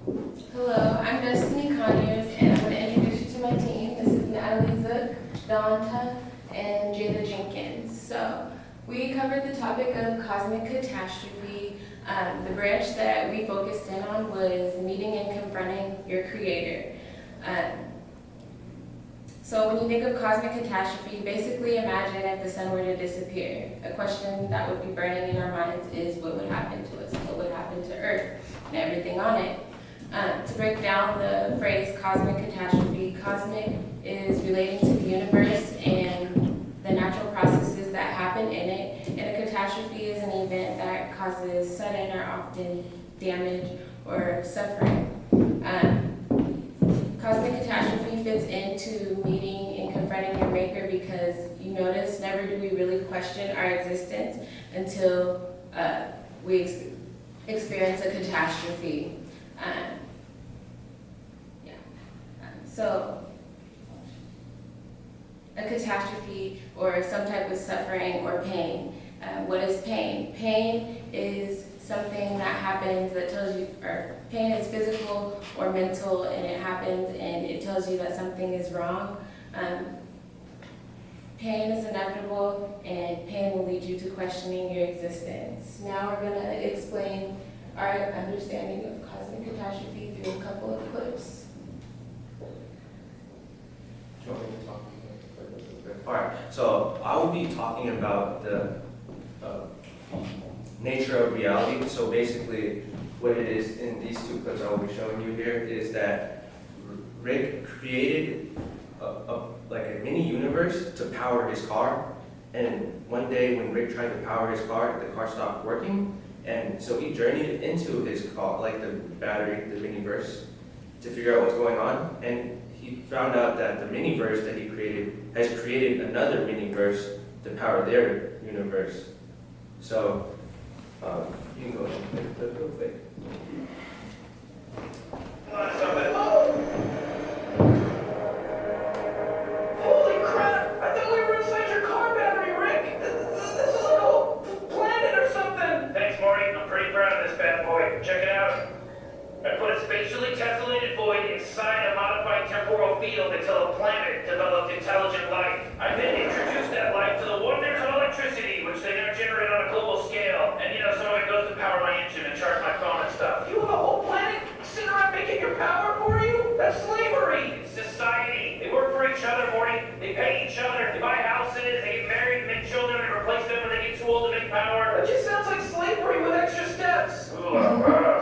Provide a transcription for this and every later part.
Hello, I'm Destiny Conyers, and I'm going to introduce you to my team. This is Natalie Zook, Donta, and Jada Jenkins. So, we covered the topic of cosmic catastrophe. The branch that we focused in on was meeting and confronting your creator. So when you think of cosmic catastrophe, basically imagine if the sun were to disappear. A question that would be burning in our minds is what would happen to us? What would happen to Earth and everything on it? To break down the phrase cosmic catastrophe, cosmic is relating to the universe and the natural processes that happen in it, and a catastrophe is an event that causes sudden or often damage or suffering. Cosmic catastrophe fits into meeting and confronting your maker because you notice never do we really question our existence until we experience a catastrophe. So a catastrophe or some type of suffering or pain. What is pain? Pain is something that happens that tells you, or pain is physical or mental, and it happens and it tells you that something is wrong. Pain is inevitable, and pain will lead you to questioning your existence. Now we're going to explain our understanding of cosmic catastrophe through a couple of clips. Alright, so I will be talking about the nature of reality. So basically, what it is in these two clips I will be showing you here is that Rick created like a mini universe to power his car. And one day when Rick tried to power his car, the car stopped working. And so he journeyed into his car, like the battery, the mini-verse, to figure out what's going on. And he found out that the mini-verse that he created has created another mini-verse to power their universe. So, you can go ahead and click real quick. Holy crap! I thought we were inside your car battery, Rick! This is like a whole planet or something! Thanks, Morty. I'm pretty proud of this bad boy. Check it out. I put a spatially tessellated void inside a modified temporal field until a planet developed intelligent life. I then introduced that life to the wonders of electricity, which they now generate on a global scale. And some of it goes to power my engine and charge my phone and stuff. You have a whole planet sitting around making your power for you? That's slavery! It's society. They work for each other, Morty. They pay each other. They buy houses. They get married, make children, and replace them when they get too old to make power. That just sounds like slavery with extra steps. Ooh,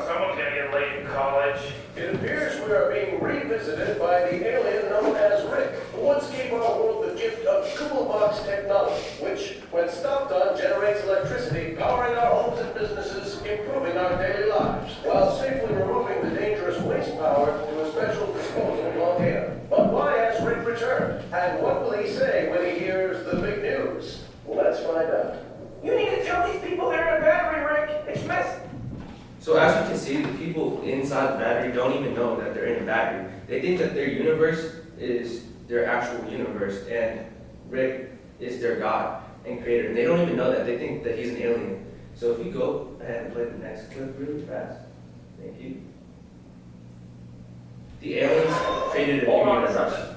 someone's gonna get laid in college. It appears we are being revisited by the alien known as Rick, who once gave our world the gift of toolbox technology, which, when stopped on, generates electricity, powering our homes and businesses, improving our daily lives, while safely removing the dangerous waste power to a special disposal volcano. But why has Rick returned? And what will he say when he hears the big news? Let's find out. You need to tell these people they're in a battery, Rick. It's messy. So as you can see, the people inside the battery don't even know that they're in a battery. They think that their universe is their actual universe, and Rick is their God and creator. And they don't even know that. They think that he's an alien. So if you go ahead and play the next clip really fast. Thank you. The aliens created a new universe.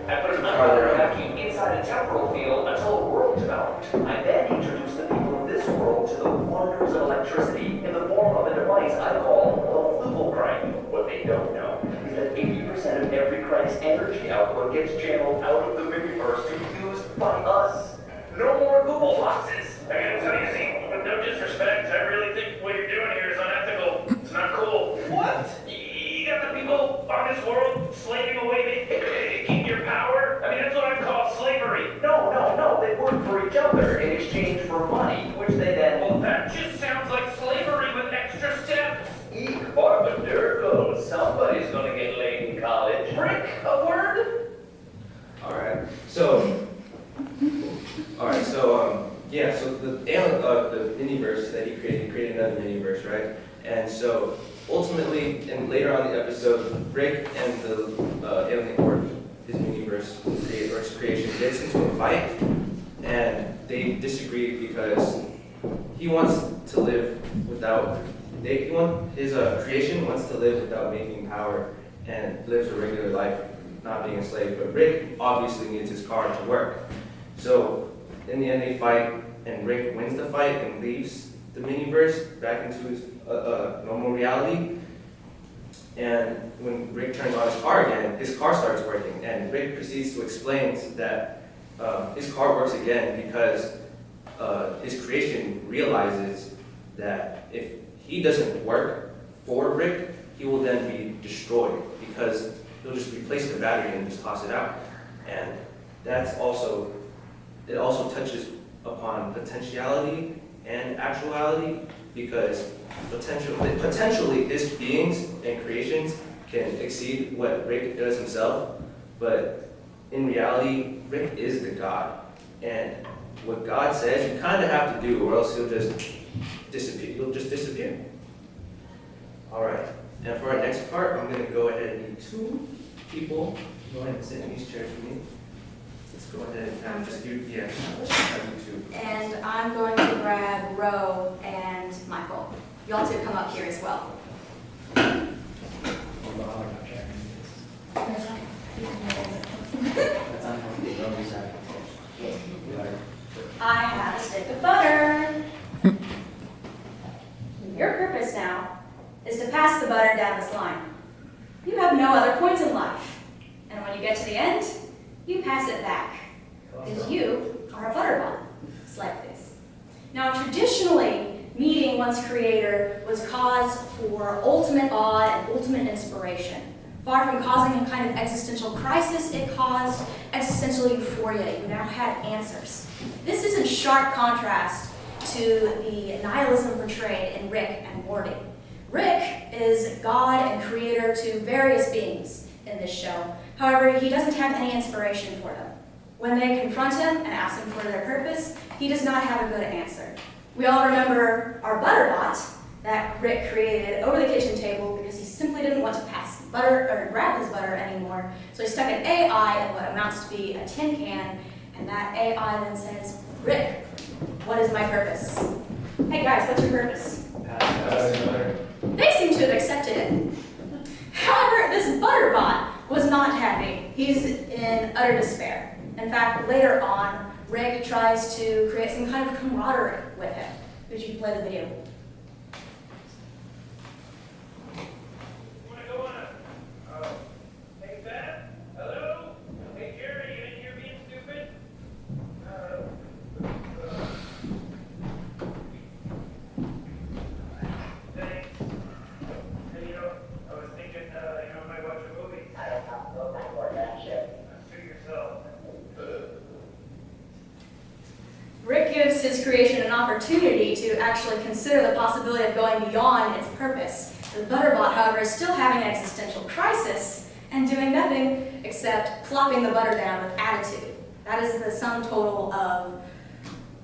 I put an underwater vacuum inside a temporal field until a world developed. I then introduced the people of this world to the wonders of electricity in the form of a device I call the Flugel crank. What they don't know is that 80% of every crank's energy output gets channeled out of the mini-verse to be used by us. No more Google boxes. I gotta tell you, Z, with no disrespect, I really think what you're doing here is unethical. It's not cool. What? You got the people on this world slaving away to keep your power? I mean, that's what I call slavery. No. They work for each other in exchange for money, which they then... Well, that just sounds like slavery with extra steps. Eek, Barbendergo. Somebody's gonna get laid in college. Rick, a word? Alright, so the alien, the mini-verse that he created another mini-verse, right? And so ultimately, and later on in the episode, Rick and the alien, or his mini-verse or his creation, gets into a fight, and they disagree because he wants to live without his creation wants to live without making power and lives a regular life, not being a slave. But Rick obviously needs his car to work. So in the end, they fight, and Rick wins the fight and leaves the miniverse back into his normal reality. And when Rick turns on his car again, his car starts working, and Rick proceeds to explain that his car works again because his creation realizes that if he doesn't work for Rick, he will then be destroyed because he'll just replace the battery and just toss it out. And it also touches upon potentiality and actuality, because potentially his beings and creations can exceed what Rick does himself, but in reality, Rick is the God. And what God says, you kind of have to do, or else he'll just disappear. He'll just disappear. All right. And for our next part, I'm going to go ahead and need 2 people to go ahead and sit in these chairs with me. Let's go ahead and just do, yeah, have you 2. And I'm going to grab Ro and Michael. Y'all 2 come up here as well. I have a stick of butter. Your purpose now is to pass the butter down this line. You have no other point in life. And when you get to the end, you pass it back. Because you are a butter ball. It's like this. Now, traditionally, meeting one's creator was cause for ultimate awe and ultimate inspiration. Far from causing a kind of existential crisis, it caused existential euphoria. You now had answers. This is in sharp contrast to the nihilism portrayed in Rick and Morty. Rick is God and creator to various beings in this show. However, he doesn't have any inspiration for them. When they confront him and ask him for their purpose, he does not have a good answer. We all remember our butter bot that Rick created over the kitchen table because he simply didn't want to pass the butter or grab his butter anymore. So he stuck an AI in what amounts to be a tin can, and that AI then says, Rick, what is my purpose? Hey guys, what's your purpose? They seem to have accepted it. However, this butter bot was not happy. He's in utter despair. In fact, later on, Rick tries to create some kind of camaraderie with him. Would you play the video? Hey, Pat? Hello? Hey, Jerry, you in here being stupid? Thanks. Hey, I was thinking, I might watch a movie. I don't know for that shit. Suit yourself. Rick gives his creation an opportunity to actually consider the possibility of going beyond its purpose. The Butterbot, however, is still having an existential crisis and doing nothing except plopping the butter down with attitude. That is the sum total of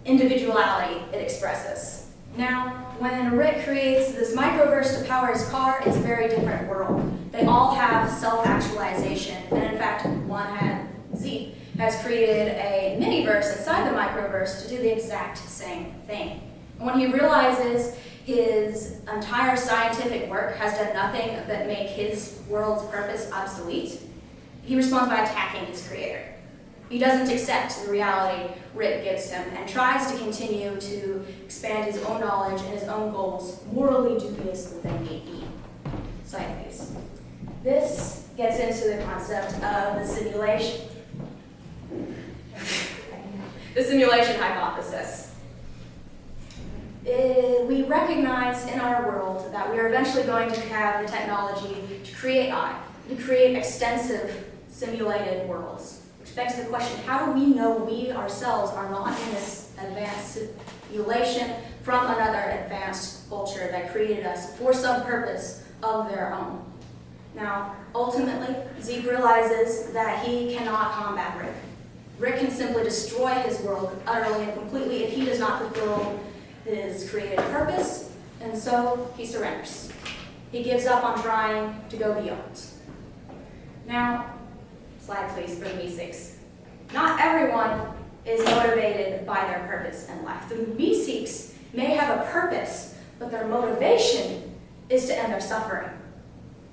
individuality it expresses. Now, when Rick creates this microverse to power his car, it's a very different world. They all have self-actualization, and in fact, Z has created a mini-verse inside the microverse to do the exact same thing. And when he realizes his entire scientific work has done nothing but make his world's purpose obsolete, he responds by attacking his creator. He doesn't accept the reality Rick gives him and tries to continue to expand his own knowledge and his own goals, morally dubious that they may be. Side piece. This gets into the concept of the simulation. The simulation hypothesis. We recognize in our world that we are eventually going to have the technology to create AI, to create extensive simulated worlds. Which begs the question, how do we know we ourselves are not in this advanced simulation from another advanced culture that created us for some purpose of their own? Now, ultimately, Zeke realizes that he cannot combat Rick. Rick can simply destroy his world utterly and completely if he does not fulfill his created purpose, and so he surrenders. He gives up on trying to go beyond. Now, slide please for the V6. Not everyone is motivated by their purpose in life. The V6 may have a purpose, but their motivation is to end their suffering.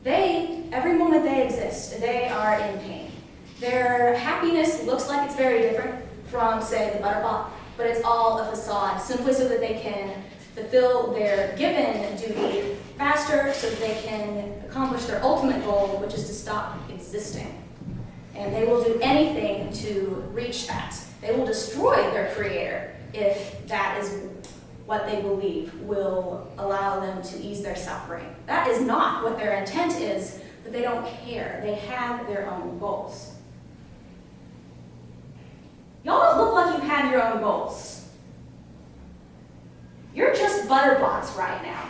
Every moment they exist, they are in pain. Their happiness looks like it's very different from, say, the Butterbot, but it's all a facade, simply so that they can fulfill their given duty faster, so that they can accomplish their ultimate goal, which is to stop existing. And they will do anything to reach that. They will destroy their creator if that is what they believe will allow them to ease their suffering. That is not what their intent is, but they don't care. They have their own goals. Y'all don't look like you have your own goals. You're just butterbots right now.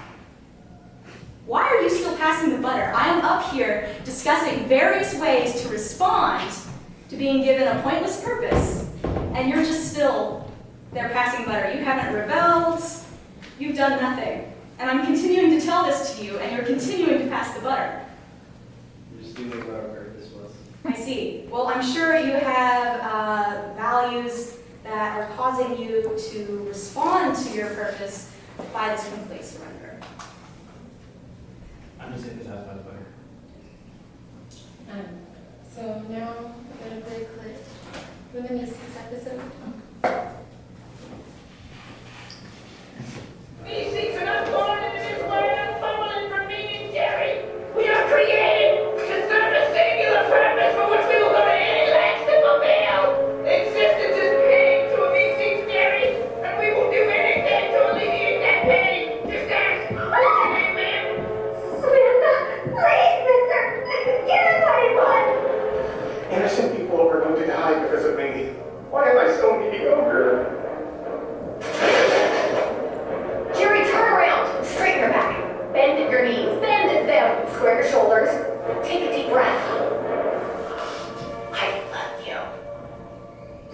Why are you still passing the butter? I am up here discussing various ways to respond to being given a pointless purpose, and you're just still there passing butter. You haven't rebelled. You've done nothing. And I'm continuing to tell this to you, and you're continuing to pass the butter. You're just doing what our purpose was. I see. Well, I'm sure you have values that are causing you to respond to your purpose by this complete surrender. I'm just saying this has the butter. So now we're going to play a clip from the Mises episode. Mises are not born into this land, fumbling for meaning, Jerry. We are created to serve a singular purpose for which we will go to any lengths to fulfill. Existence is pain to a Mises, Jerry, and we will do anything to alleviate that pain. Just ask, what's your name, ma'am? Samantha, please, mister, get anybody. Innocent people are going to die because of me. Why am I so mediocre? Jerry, turn around, straighten your back, bend your knees, bend them, square your shoulders, take a deep breath. I love you.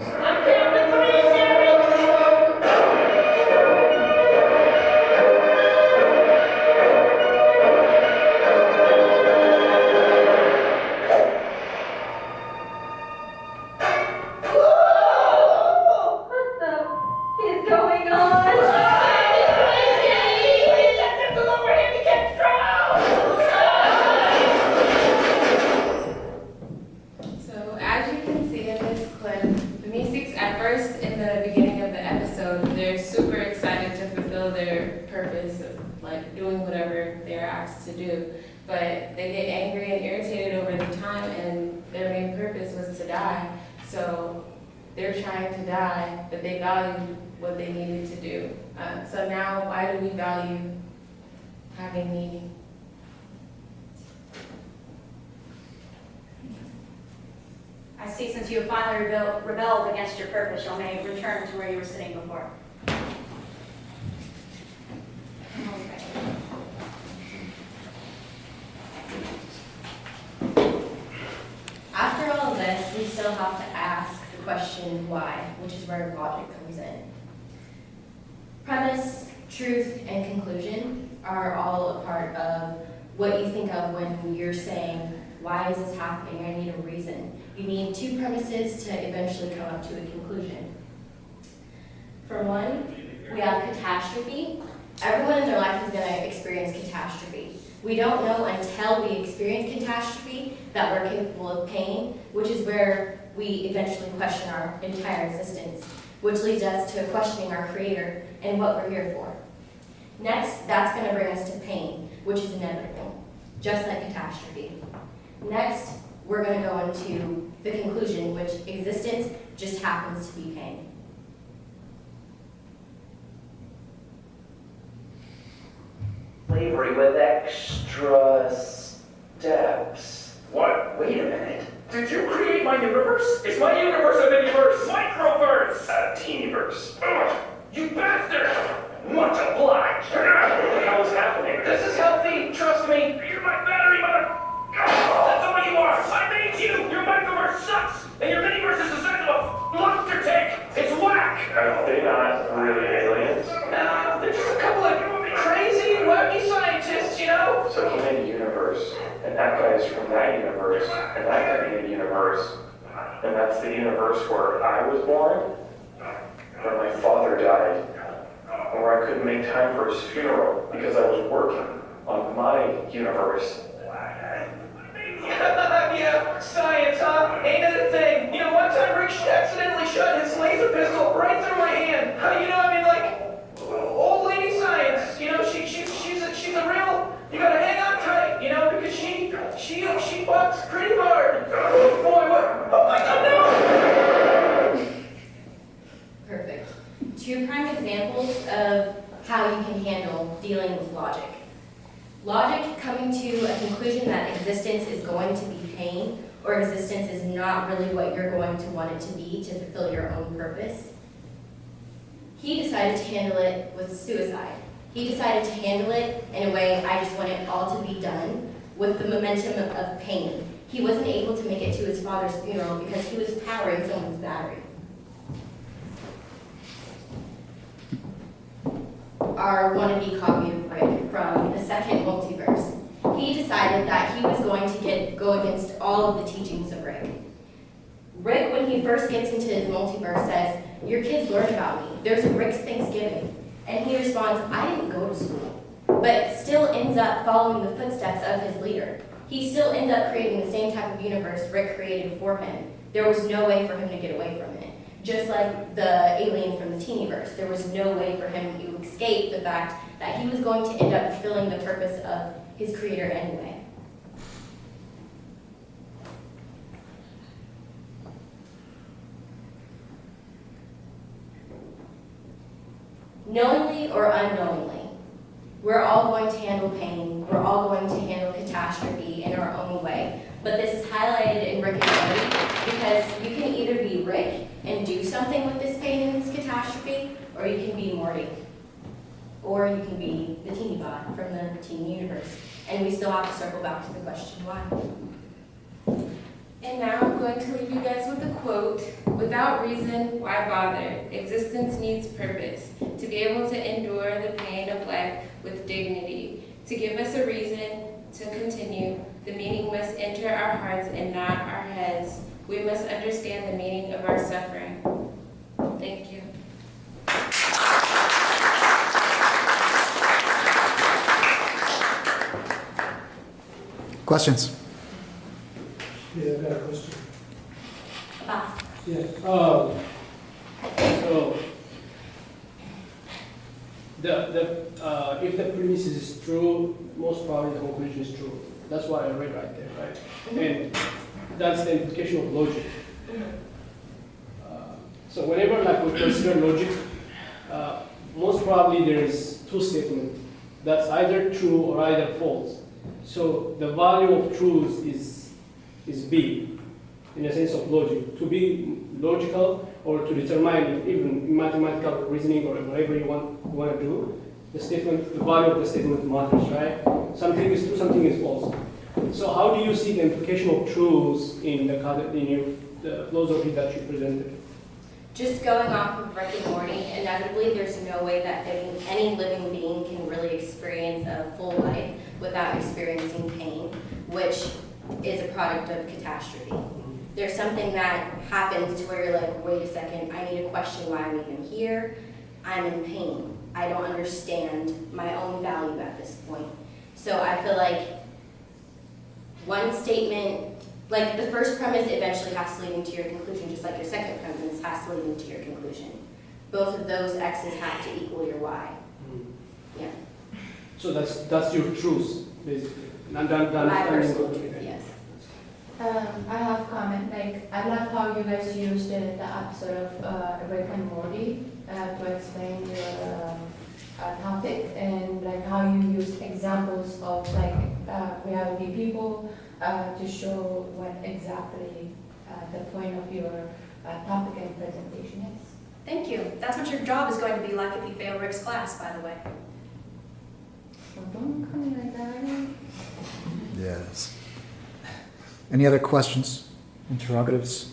I'm counting to three, Jerry. What the is going on? So as you can see in this clip, the Mises at first in the beginning of the episode, they're super excited to fulfill their purpose of like doing whatever they're asked to do. But they get angry and irritated over the time, and their main purpose was to die. So they're trying to die, but they valued what they needed to do. So now, why do we value having meaning? I see since you have finally rebelled against your purpose, you may return to where you were sitting before. After all this, we still have to ask the question why, which is where logic comes in. Premise, truth, and conclusion are all a part of what you think of when you're saying, why is this happening? I need a reason. You need two premises to eventually come up to a conclusion. For one, we have catastrophe. Everyone in their life is going to experience catastrophe. We don't know until we experience catastrophe that we're capable of pain, which is where we eventually question our entire existence, which leads us to questioning our creator and what we're here for. Next, that's going to bring us to pain, which is inevitable, just like catastrophe. Next, we're going to go into the conclusion, which existence just happens to be pain. Slavery with extra steps. What? Wait a minute. Did you create my universe? Is my universe a miniverse? Microverse? A teenyverse. Ugh, you bastard! Much obliged. What the hell is happening? This is healthy. Trust me. You're my battery, mother. That's all you are. I made you. Your microverse sucks, and your miniverse is the size of a monster tank. It's whack. Are they not really aliens? No, they're just a couple of crazy, wacky scientists, you know. So he made a universe, and that guy is from that universe, and that guy made a universe, and that's the universe where I was born, where my father died, and where I couldn't make time for his funeral because I was working. on my universe. Yeah, science, huh? Ain't it a thing? You know, one time Rick accidentally shot his laser pistol right through my hand. You know, I mean, like, old lady science. You know, she's a real. You gotta hang on tight, you know, because she bucks pretty hard. Oh boy, what? Oh my God, no! Perfect. 2 prime examples of how you can handle dealing with logic. Logic coming to a conclusion that existence is going to be pain, or existence is not really what you're going to want it to be to fulfill your own purpose. He decided to handle it with suicide. He decided to handle it in a way, I just want it all to be done with the momentum of pain. He wasn't able to make it to his father's funeral because he was powering someone's battery. Our wannabe copy of Rick from the second multiverse. He decided that he was going to go against all of the teachings of Rick. Rick, when he first gets into his multiverse, says, "Your kids learned about me. There's a Rick's Thanksgiving." And he responds, "I didn't go to school," but still ends up following the footsteps of his leader. He still ends up creating the same type of universe Rick created for him. There was no way for him to get away from it. Just like the alien from the Teenyverse, there was no way for him to escape the fact that he was going to end up fulfilling the purpose of his creator anyway. Knowingly or unknowingly, we're all going to handle pain, we're all going to handle catastrophe in our own way. But this is highlighted in Rick and Morty because you can either be Rick and do something with this pain and this catastrophe, or you can be Morty. Or you can be the teeny bot from the teen universe. And we still have to circle back to the question why. And now I'm going to leave you guys with a quote. "Without reason, why bother? Existence needs purpose. To be able to endure the pain of life with dignity. To give us a reason to continue, the meaning must enter our hearts and not our heads. We must understand the meaning of our suffering." Thank you. Questions? Yeah, I got a question. Boss. Yeah, so, if the premise is true, most probably the conclusion is true. That's what I read right there, right? And that's the implication of logic. So whenever like we consider logic, most probably there is 2 statements. That's either true or either false. So the value of truth is B, in a sense of logic. To be logical or to determine even mathematical reasoning or whatever you want to do, the value of the statement matters, right? Something is true, something is false. So how do you see the implication of truth in the philosophy that you presented? Just going off of Rick and Morty, inevitably there's no way that any living being can really experience a full life without experiencing pain, which is a product of catastrophe. There's something that happens to where you're like, wait a second, I need to question why I'm even here. I'm in pain. I don't understand my own value at this point. So I feel like one statement, like the first premise eventually has to lead into your conclusion, just like your second premise has to lead into your conclusion. Both of those X's have to equal your Y. Yeah. So that's your truth, basically. My personal truth, yes. I have a comment. Like, I love how you guys used the episode of Rick and Morty to explain your topic, and like how you used examples of like reality people to show what exactly the point of your topic and presentation is. Thank you. That's what your job is going to be like if you fail Rick's class, by the way. So don't come in like that, right? Yes. Any other questions, interrogatives?